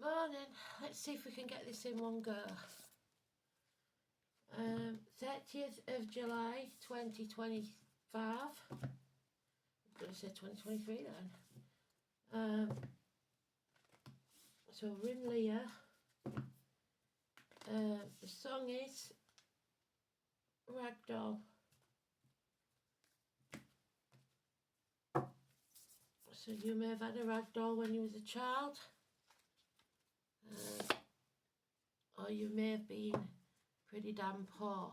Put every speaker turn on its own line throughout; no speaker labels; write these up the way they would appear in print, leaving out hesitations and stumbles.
Morning. Let's see if we can get this in one go. 30th of July 2025. I'm going to say 2023 then. So we're in Leo. The song is Ragdoll. So you may have had a ragdoll when you was a child. Or you may have been pretty damn poor,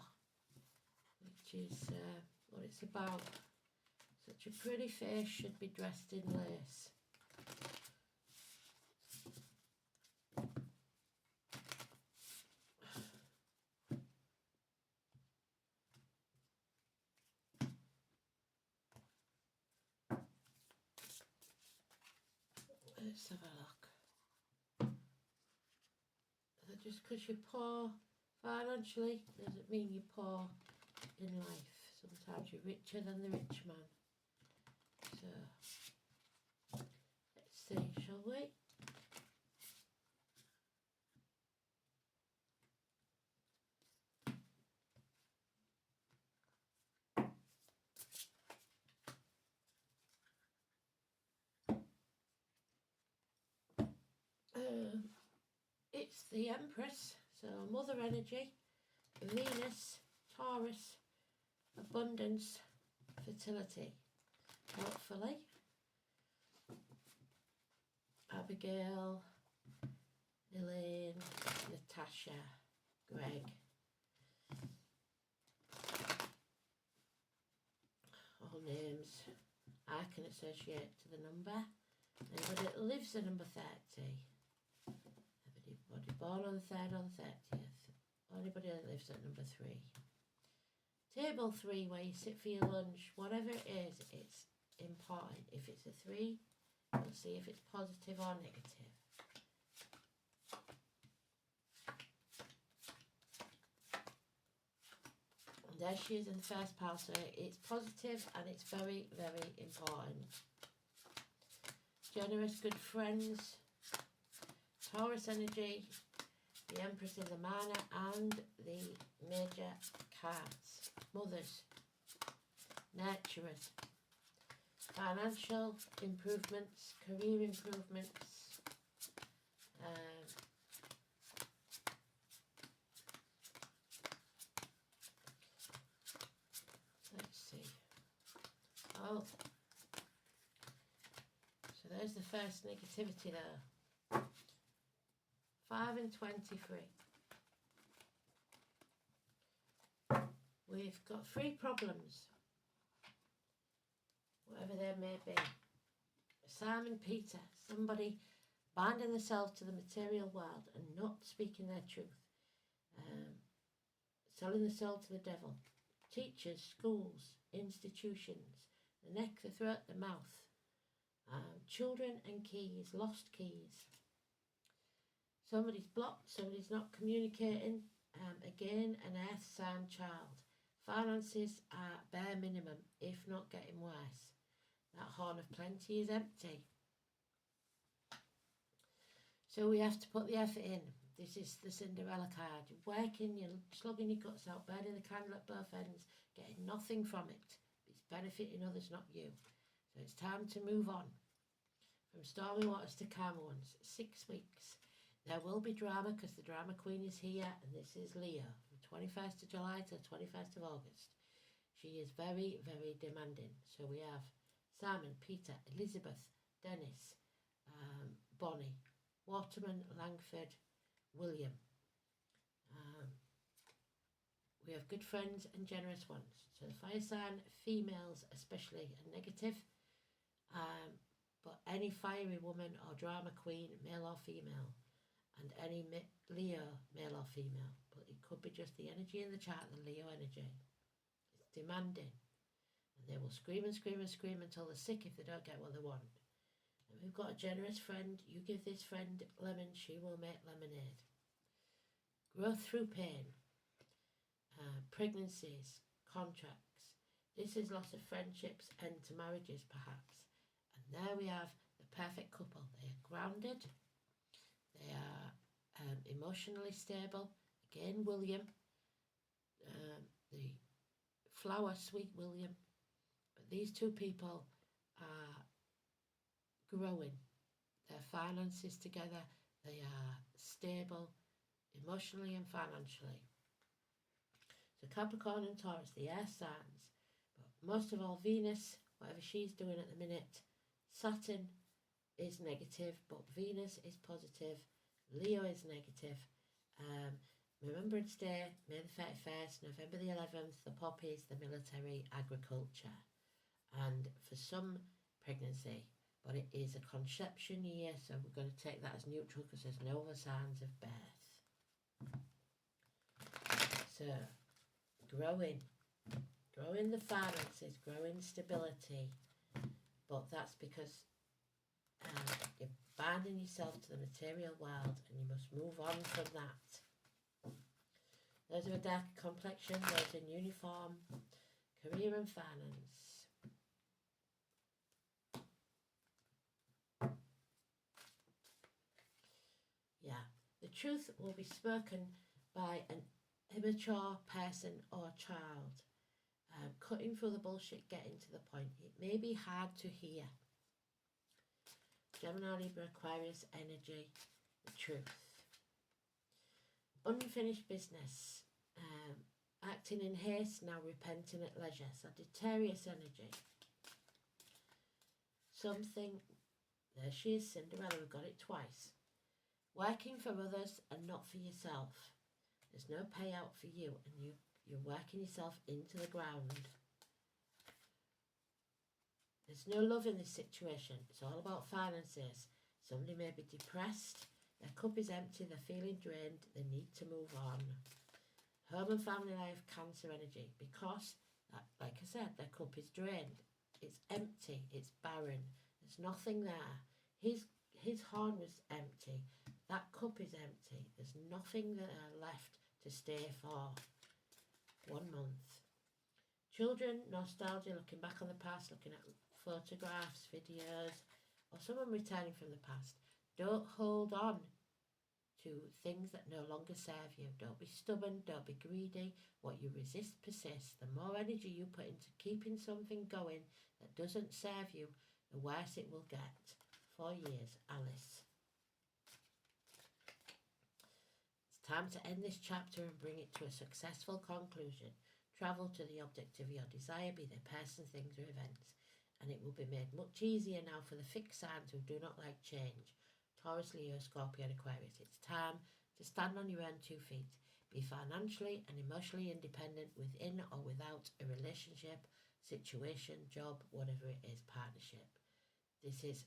which is what it's about. Such a pretty face should be dressed in lace. Let's have a look. Just because you're poor financially doesn't mean you're poor in life. Sometimes you're richer than the rich man. So, let's see, shall we? It's the Empress, so Mother Energy, Venus, Taurus, abundance, fertility. Hopefully, Abigail, Elaine, Natasha, Greg. All names I can associate to the number. Anybody that lives at number 30. Anybody born on the 3rd or the 30th. Or anybody that lives at number 3. Table 3, where you sit for your lunch. Whatever it is, it's important. If it's a 3, we'll see if it's positive or negative. And there she is in the first pile, so it's positive and it's very, very important. Generous, good friends, Taurus energy, the Empress in the minor, and the major cards. Mothers, nurturers, financial improvements, career improvements, let's see. Oh, so there's the first negativity there. 5 and 23. We've got 3 problems, whatever they may be. Simon Peter, somebody binding themselves to the material world and not speaking their truth. Selling the soul to the devil. Teachers, schools, institutions, the neck, the throat, the mouth. Children and keys, lost keys. Somebody's blocked, somebody's not communicating. Again, an earth sign child. Finances are bare minimum, if not getting worse. That horn of plenty is empty. So we have to put the effort in. This is the Cinderella card. You're working, you're slugging your guts out, burning the candle at both ends, getting nothing from it. It's benefiting others, not you. So it's time to move on. From stormy waters to calmer ones. 6 weeks. There will be drama because the drama queen is here, and this is Leo from 21st of July to 21st of August. She is very, very demanding. So we have Simon, Peter, Elizabeth, Dennis, Bonnie, Waterman, Langford, William. We have good friends and generous ones. So the fire sign, females especially, are negative. But any fiery woman or drama queen, male or female, and any Leo, male or female, but it could be just the energy in the chart, the Leo energy. It's demanding, and they will scream and scream and scream until they're sick if they don't get what they want. And we've got a generous friend. You give this friend lemon, she will make lemonade. Growth through pain, pregnancies, contracts. This is loss of friendships, end to marriages perhaps. And there we have the perfect couple. They are grounded, they They are emotionally stable. Again, William, the flower, sweet William. But these two people are growing. Their finances together. They are stable emotionally and financially. So Capricorn and Taurus, the air signs. But most of all, Venus, whatever she's doing at the minute, Saturn is negative, but Venus is positive. Leo is negative. Remembrance Day, May the 31st, November the 11th, the poppies, the military, agriculture. And for some, pregnancy. But it is a conception year, so we're going to take that as neutral because there's no other signs of birth. So, growing the finances, growing stability. But that's because you're binding yourself to the material world and you must move on from that. Those of a dark complexion, those in uniform, career and finance. Yeah, the truth will be spoken by an immature person or child. Cutting through the bullshit, getting to the point. It may be hard to hear. Gemini, Libra, Aquarius, energy, the truth. Unfinished business. Acting in haste, now repenting at leisure. Sagittarius energy. Something, there she is, Cinderella, we got it twice. Working for others and not for yourself. There's no payout for you and you're working yourself into the ground. There's no love in this situation. It's all about finances. Somebody may be depressed. Their cup is empty. They're feeling drained. They need to move on. Home and family life, Cancer energy. Because, like I said, their cup is drained. It's empty. It's barren. There's nothing there. His horn was empty. That cup is empty. There's nothing there left to stay for 1 month. Children, nostalgia, looking back on the past, looking at photographs, videos, or someone returning from the past. Don't hold on to things that no longer serve you. Don't be stubborn, don't be greedy. What you resist persists. The more energy you put into keeping something going that doesn't serve you, the worse it will get. 4 years, Alice. It's time to end this chapter and bring it to a successful conclusion. Travel to the object of your desire, be they person, things or events. And it will be made much easier now for the fixed signs who do not like change. Taurus, Leo, Scorpio and Aquarius. It's time to stand on your own 2 feet. Be financially and emotionally independent within or without a relationship, situation, job, whatever it is, partnership. This is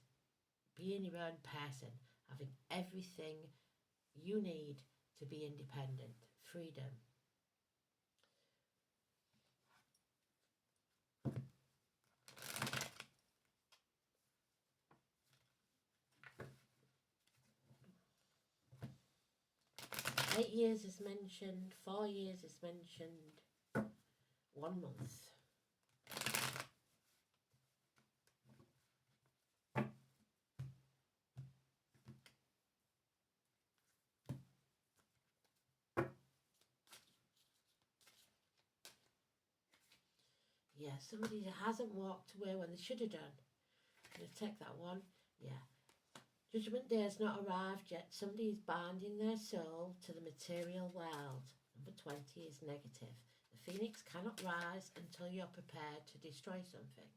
being your own person, having everything you need to be independent. Freedom. Eight years is mentioned, 4 years is mentioned, 1 month. Yeah, somebody that hasn't walked away when they should have done. I'm going to take that one. Yeah. Judgment Day has not arrived yet. Somebody is binding their soul to the material world. Number 20 is negative. The phoenix cannot rise until you're prepared to destroy something.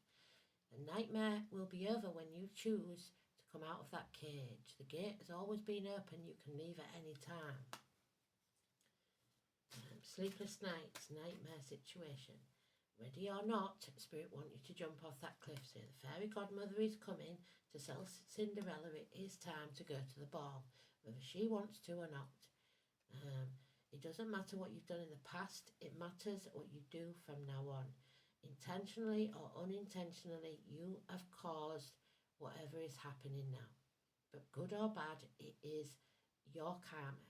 The nightmare will be over when you choose to come out of that cage. The gate has always been open. You can leave at any time. Sleepless nights, nightmare situation. Ready or not, Spirit want you to jump off that cliff. So the fairy godmother is coming to tell Cinderella it is time to go to the ball, whether she wants to or not. It doesn't matter what you've done in the past, it matters what you do from now on. Intentionally or unintentionally, you have caused whatever is happening now. But good or bad, it is your karma.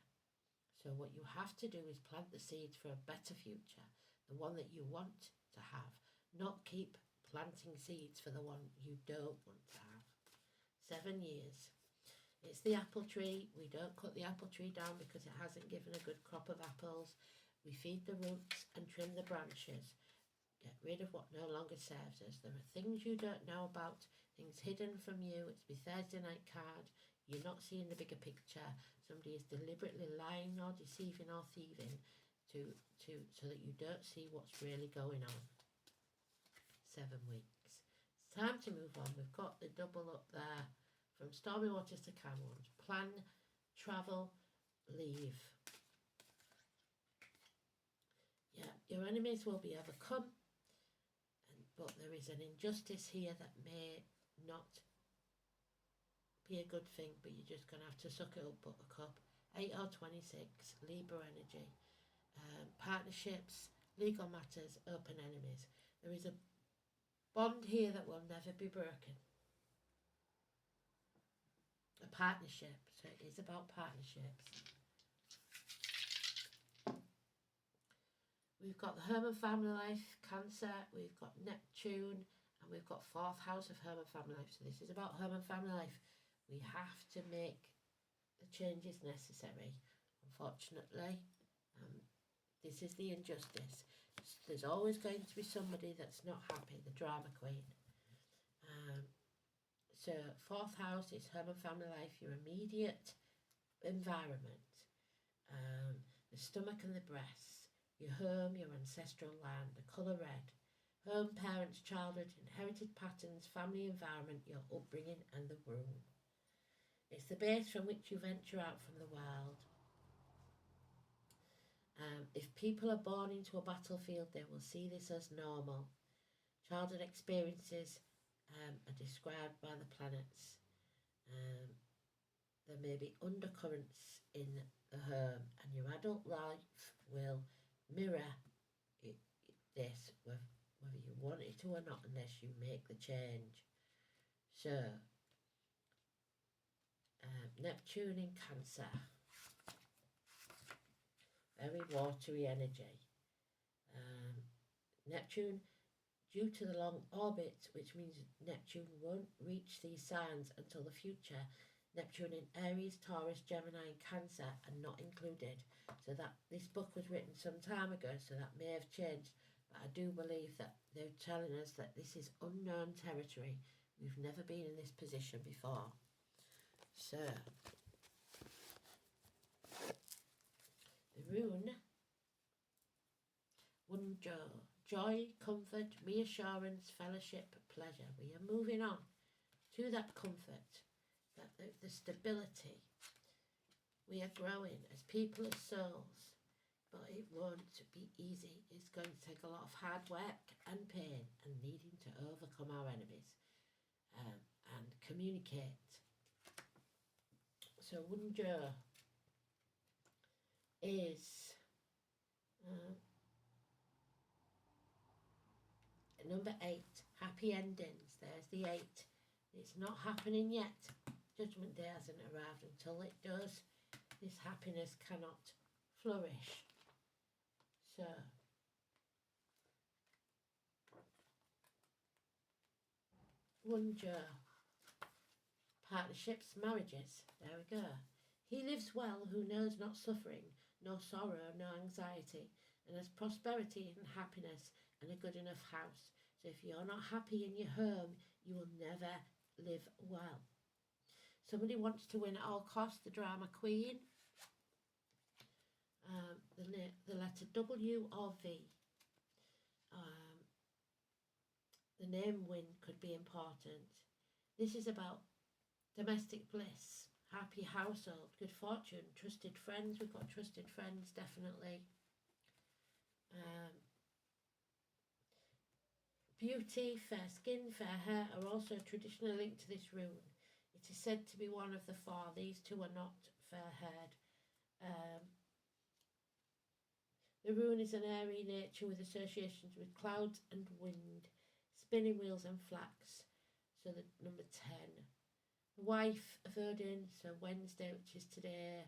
So what you have to do is plant the seeds for a better future, the one that you want to have, not keep planting seeds for the one you don't want to have. 7 years. It's the apple tree. We don't cut the apple tree down because it hasn't given a good crop of apples. We feed the roots and trim the branches. Get rid of what no longer serves us. There are things you don't know about, things hidden from you. It's my Thursday night card. You're not seeing the bigger picture. Somebody is deliberately lying or deceiving or thieving so that you don't see what's really going on. 7 weeks. It's time to move on. We've got the double up there from Stormy Waters to Cameron's. Plan, travel, leave. Yeah, your enemies will be overcome, but there is an injustice here that may not be a good thing, but you're just going to have to suck it up, buttercup. 8 or 26, Libra energy. Partnerships, legal matters, open enemies. There is a bond here that will never be broken. A partnership, so it is about partnerships. We've got the Herman family life, Cancer, we've got Neptune, and we've got 4th house of Herman family life. So this is about Herman family life. We have to make the changes necessary. Unfortunately, this is the injustice. There's always going to be somebody that's not happy, the drama queen. So 4th house is Herman family life, your immediate environment, the stomach and the breasts, your home, your ancestral land, the colour red, home, parents, childhood, inherited patterns, family environment, your upbringing and the womb. It's the base from which you venture out from the world. If people are born into a battlefield, they will see this as normal. Childhood experiences are described by the planets. There may be undercurrents in the home, and your adult life will mirror this, whether you want it to or not, unless you make the change. So, Neptune in Cancer. Very watery energy. Neptune, due to the long orbit, which means Neptune won't reach these signs until the future. Neptune in Aries, Taurus, Gemini and Cancer are not included. So that this book was written some time ago, so that may have changed. But I do believe that they're telling us that this is unknown territory. We've never been in this position before. So, the rune, Wunjo, joy, comfort, reassurance, fellowship, pleasure. We are moving on to that comfort, that the stability. We are growing as people, as souls, but it won't be easy. It's going to take a lot of hard work and pain and needing to overcome our enemies and communicate. So Wunjo is number 8, happy endings. There's the 8. It's not happening yet. Judgment Day hasn't arrived. Until it does, this happiness cannot flourish. So, Wunjo. Partnerships, marriages. There we go. He lives well who knows not suffering, no sorrow, no anxiety, and has prosperity and happiness and a good enough house. So if you're not happy in your home, you will never live well. Somebody wants to win at all costs, the drama queen. The letter W or V. The name win could be important. This is about domestic bliss, happy household, good fortune, trusted friends. We've got trusted friends, definitely. Beauty, fair skin, fair hair are also traditionally linked to this rune. It is said to be one of the 4. These 2 are not fair-haired. The rune is an airy nature with associations with clouds and wind, spinning wheels and flax. So the number 10. The wife of Odin, so Wednesday, which is today.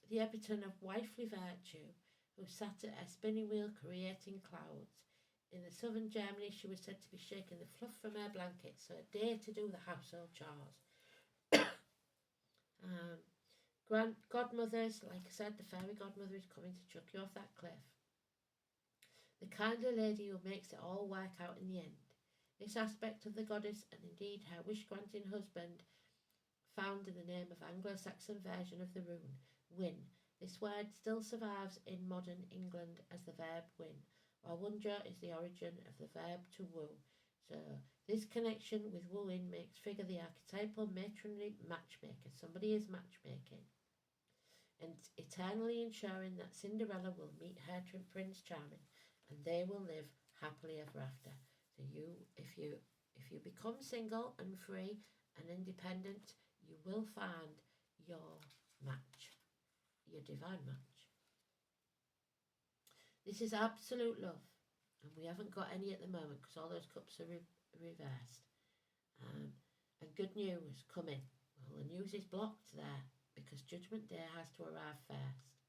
The epitome of wifely virtue, who sat at a spinning wheel creating clouds. In the southern Germany, she was said to be shaking the fluff from her blanket, so a day to do the household chores. Godmothers, like I said, the fairy godmother is coming to chuck you off that cliff. The kindly lady who makes it all work out in the end. This aspect of the goddess, and indeed her wish-granting husband, found in the name of Anglo-Saxon version of the rune, win. This word still survives in modern England as the verb win, while wunja is the origin of the verb to woo. So this connection with wooing makes figure the archetypal matronly matchmaker. Somebody is matchmaking and eternally ensuring that Cinderella will meet her Prince Charming and they will live happily ever after. So if you become single and free and independent, you will find your match, your divine match. This is absolute love, and we haven't got any at the moment because all those cups are reversed. And good news coming. Well, the news is blocked there because Judgment Day has to arrive first.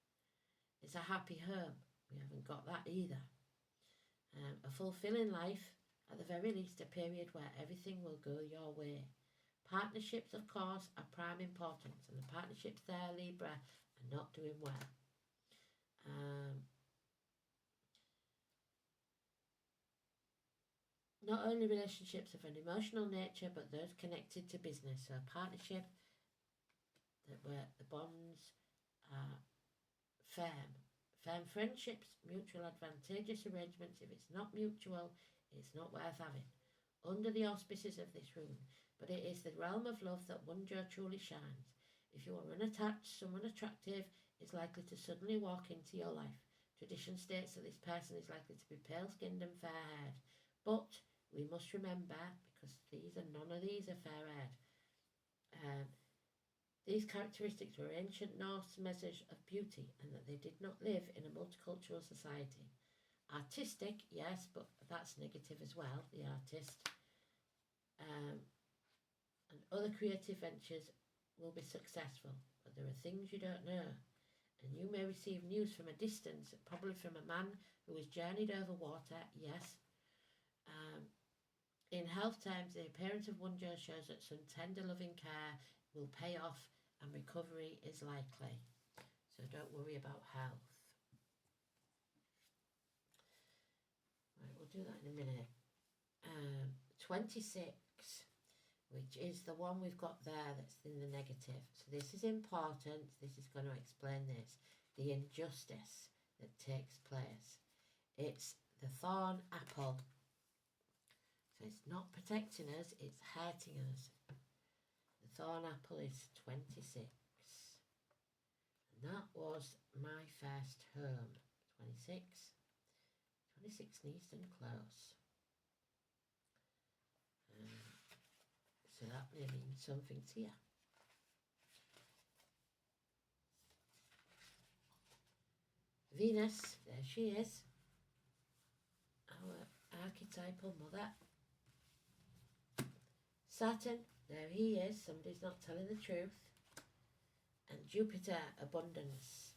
It's a happy home. We haven't got that either. A fulfilling life, at the very least, a period where everything will go your way. Partnerships, of course, are prime importance, and the partnerships there, Libra, are not doing well. Not only relationships of an emotional nature, but those connected to business. So a partnership where the bonds are firm friendships, mutual advantageous arrangements. If it's not mutual, it's not worth having. Under the auspices of this rune, but it is the realm of love that wunja truly shines. If you are unattached, someone attractive is likely to suddenly walk into your life. Tradition states that this person is likely to be pale-skinned and fair-haired, but we must remember, because none of these are fair-haired, these characteristics were ancient Norse measures of beauty, and that they did not live in a multicultural society. Artistic, yes, but that's negative as well, the artist. And other creative ventures will be successful, but there are things you don't know. And you may receive news from a distance, probably from a man who has journeyed over water, yes. In health terms, the appearance of wunja shows that some tender loving care will pay off and recovery is likely. So don't worry about health. Right, we'll do that in a minute. 26, which is the one we've got there that's in the negative. So this is important. This is going to explain this. The injustice that takes place. It's the thorn apple. So it's not protecting us, it's hurting us. The thorn apple is 26. And that was my first home. 26. 26 Neasden Close. So that may mean something to you. Venus, there she is. Our archetypal mother. Saturn, there he is, somebody's not telling the truth. And Jupiter, abundance.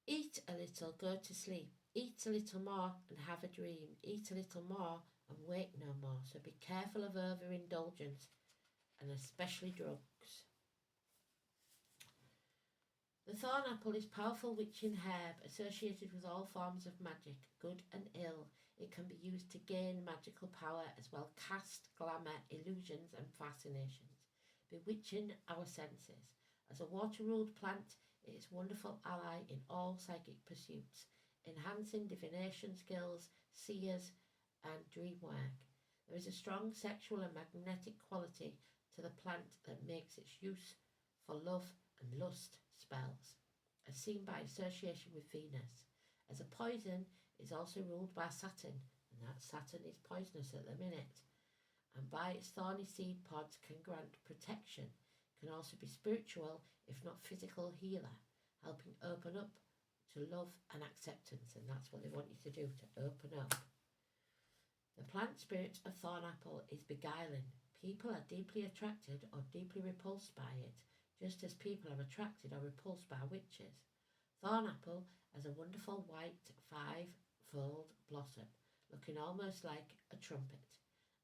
Eat a little, go to sleep. Eat a little more and have a dream. Eat a little more and wake no more. So be careful of overindulgence, and especially drugs. The thorn apple is powerful witching herb associated with all forms of magic, good and ill. It can be used to gain magical power as well cast glamour, illusions and fascinations, bewitching our senses. As a water-ruled plant, it is a wonderful ally in all psychic pursuits, enhancing divination skills, seers and dream work. There is a strong sexual and magnetic quality to the plant that makes its use for love and lust spells, as seen by association with Venus. As a poison, it is also ruled by Saturn, and that Saturn is poisonous at the minute. And by its thorny seed pods can grant protection, can also be spiritual, if not physical healer, helping open up to love and acceptance, and that's what they want you to do, to open up. The plant spirit of thorn apple is beguiling. People are deeply attracted or deeply repulsed by it, just as people are attracted or repulsed by witches. Thorn apple has a wonderful white 5-fold blossom, looking almost like a trumpet,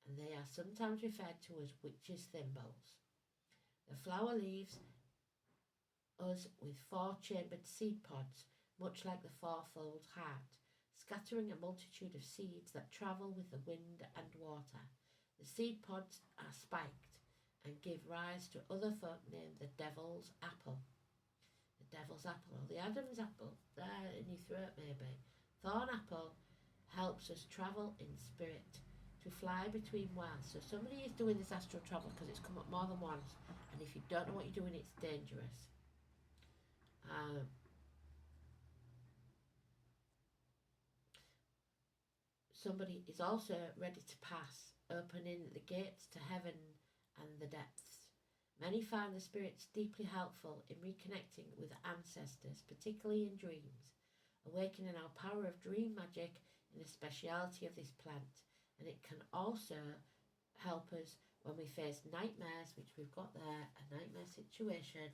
and they are sometimes referred to as witches' thimbles. The flower leaves us with 4-chambered seed pods, much like the fourfold heart, scattering a multitude of seeds that travel with the wind and water. The seed pods are spiked and give rise to other folk named the devil's apple. The devil's apple, or the Adam's apple, there in your throat maybe. Thorn apple helps us travel in spirit, to fly between worlds. So somebody is doing this astral travel because it's come up more than once, and if you don't know what you're doing, it's dangerous. Somebody is also ready to pass, opening the gates to heaven and the depths. Many find the spirits deeply helpful in reconnecting with ancestors, particularly in dreams, awakening our power of dream magic in the speciality of this plant. And it can also help us when we face nightmares, which we've got there, a nightmare situation.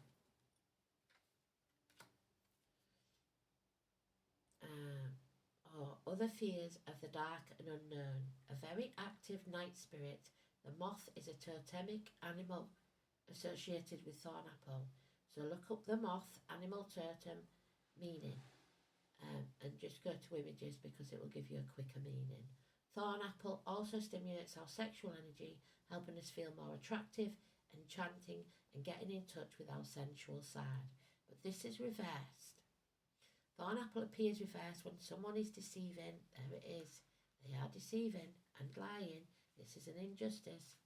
Or other fears of the dark and unknown. A very active night spirit, the moth is a totemic animal associated with thorn apple. So look up the moth animal totem meaning and just go to images because it will give you a quicker meaning. Thorn apple also stimulates our sexual energy, helping us feel more attractive, enchanting, and getting in touch with our sensual side. But this is reversed. Thorn apple appears reversed when someone is deceiving. There it is. They are deceiving and lying. This is an injustice.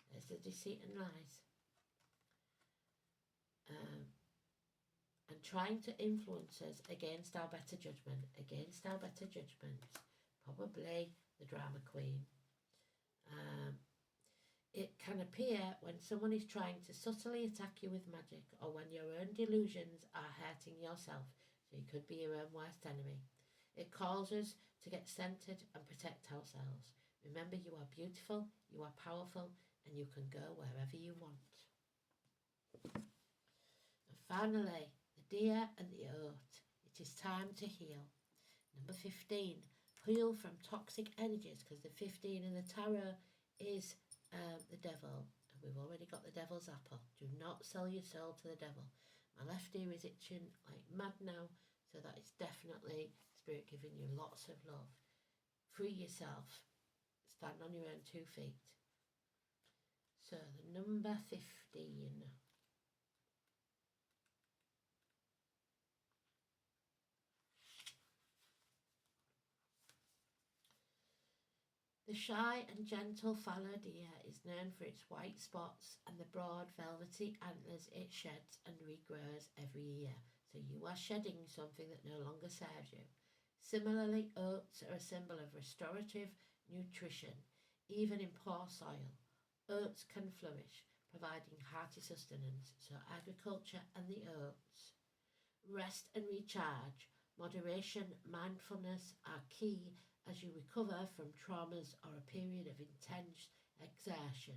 There's the deceit and lies. And trying to influence us against our better judgment. Against our better judgment. Probably the drama queen. It can appear when someone is trying to subtly attack you with magic, or when your own delusions are hurting yourself. So you could be your own worst enemy. It calls us to get centered and protect ourselves. Remember, you are beautiful, you are powerful, and you can go wherever you want. And finally, the deer and the oat. It is time to heal. Number 15, heal from toxic energies, because the 15 in the tarot is the devil. And we've already got the devil's apple. Do not sell your soul to the devil. My left ear is itching like mad now, so that is definitely spirit giving you lots of love. Free yourself. Stand on your own 2 feet. So the number 15. The shy and gentle fallow deer is known for its white spots and the broad velvety antlers it sheds and regrows every year. So you are shedding something that no longer serves you. Similarly, oats are a symbol of restorative nutrition, even in poor soil. Oats can flourish, providing hearty sustenance. So agriculture and the oats. Rest and recharge, moderation, mindfulness are key as you recover from traumas or a period of intense exertion.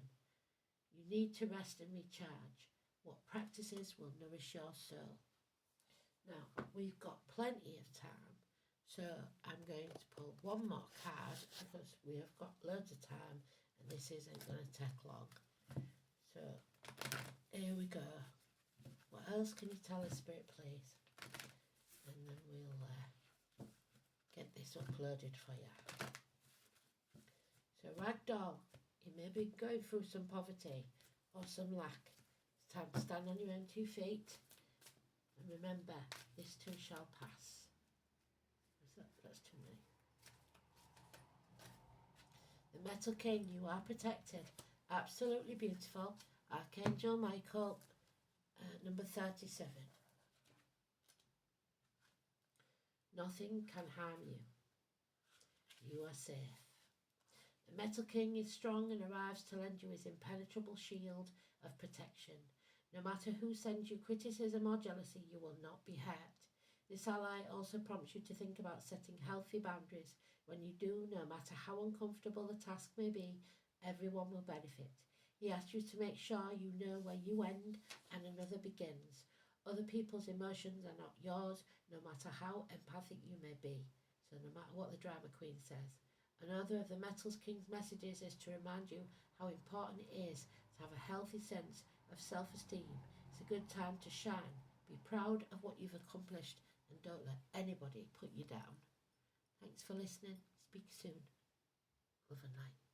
You need to rest and recharge. What practices will nourish your soul? Now, we've got plenty of time, so I'm going to pull one more card because we have got loads of time and this isn't going to take long. So, here we go. What else can you tell us, Spirit, please? And then we'll get this uploaded for you. So ragdoll, you may be going through some poverty or some lack. It's time to stand on your own 2 feet. And remember, this too shall pass. That's too many. The Metal King, you are protected. Absolutely beautiful. Archangel Michael, number 37. Nothing can harm you. You are safe. The Metal King is strong and arrives to lend you his impenetrable shield of protection. No matter who sends you criticism or jealousy, you will not be hurt. This ally also prompts you to think about setting healthy boundaries. When you do, no matter how uncomfortable the task may be, everyone will benefit. He asks you to make sure you know where you end and another begins. Other people's emotions are not yours, no matter how empathic you may be. So no matter what the drama queen says. Another of the Metal King's messages is to remind you how important it is to have a healthy sense of self-esteem. It's a good time to shine. Be proud of what you've accomplished and don't let anybody put you down. Thanks for listening. Speak soon. Love and light.